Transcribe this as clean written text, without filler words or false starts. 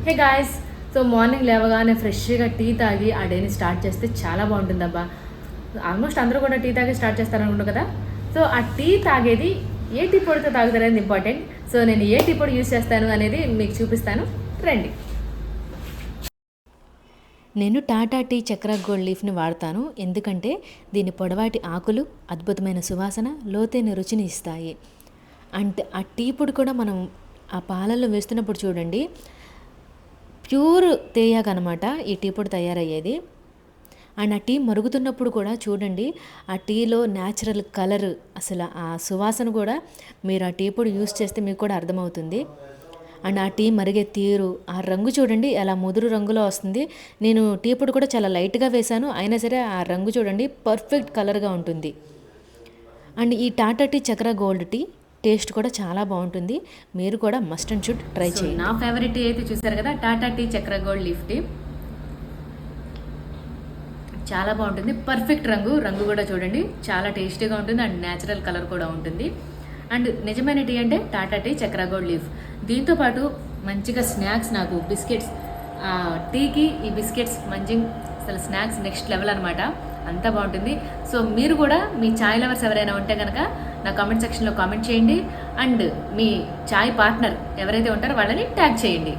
Hey guys, so morning లేవగానే ఫ్రెష్గా tea తాగి ఆ డేని స్టార్ట్ చేస్తే చాలా బాగుంటుందబ్బా. ఆల్మోస్ట్ అందరూ కూడా టీ తాగి స్టార్ట్ చేస్తారనుకుంటా కదా. సో ఆ టీ తాగేది ఏ టీ పొడితో తాగుతారనేది ఇంపార్టెంట్. సో నేను ఏ టీ పొడి యూస్ చేస్తాను అనేది మీకు చూపిస్తాను, రండి. నేను టాటా టీ చక్ర గోల్డ్ లీఫ్ని వాడతాను, ఎందుకంటే దీని పొడవాటి ఆకులు అద్భుతమైన సువాసన, లోతైన రుచిని ఇస్తాయి. అంటే ఆ టీ పొడి కూడా మనం ఆ పాలల్లో వేస్తున్నప్పుడు చూడండి, ప్యూర్ తేయాకనమాట ఈ టీ పొడి తయారయ్యేది. అండ్ ఆ టీ మరుగుతున్నప్పుడు కూడా చూడండి, ఆ టీలో న్యాచురల్ కలర్, అసలు ఆ సువాసన కూడా మీరు ఆ టీ పొడి యూస్ చేస్తే మీకు కూడా అర్థమవుతుంది. అండ్ ఆ టీ మరిగే తీరు, ఆ రంగు చూడండి ఎలా ముదురు రంగులో వస్తుంది. నేను టీ పొడి కూడా చాలా లైట్గా వేశాను, అయినా సరే ఆ రంగు చూడండి పర్ఫెక్ట్ కలర్గా ఉంటుంది. అండ్ ఈ టాటా టీ చక్ర గోల్డ్ టీ టేస్ట్ కూడా చాలా బాగుంటుంది. మీరు కూడా మస్ట్ అండ్ షుడ్ ట్రై చేయండి. నా ఫేవరెట్ టీ అయితే చూసారు కదా, టాటా టీ చక్ర గోల్డ్ లీఫ్ టీ. చాలా బాగుంటుంది, పర్ఫెక్ట్ రంగు కూడా చూడండి చాలా టేస్టీగా ఉంటుంది. అండ్ న్యాచురల్ కలర్ కూడా ఉంటుంది. అండ్ నిజమైన టీ అంటే టాటా టీ చక్ర గోల్డ్ లీఫ్. దీంతోపాటు మంచిగా స్నాక్స్, నాకు బిస్కెట్స్, టీకి ఈ బిస్కెట్స్ మంచి అసలు స్నాక్స్ నెక్స్ట్ లెవెల్ అనమాట, అంతా బాగుంటుంది. సో మీరు కూడా మీ చాయ్ లవర్స్ ఎవరైనా ఉంటే కనుక నా కామెంట్ సెక్షన్లో కామెంట్ చేయండి. అండ్ మీ చాయ్ పార్ట్నర్ ఎవరైతే ఉంటారో వాళ్ళని ట్యాగ్ చేయండి.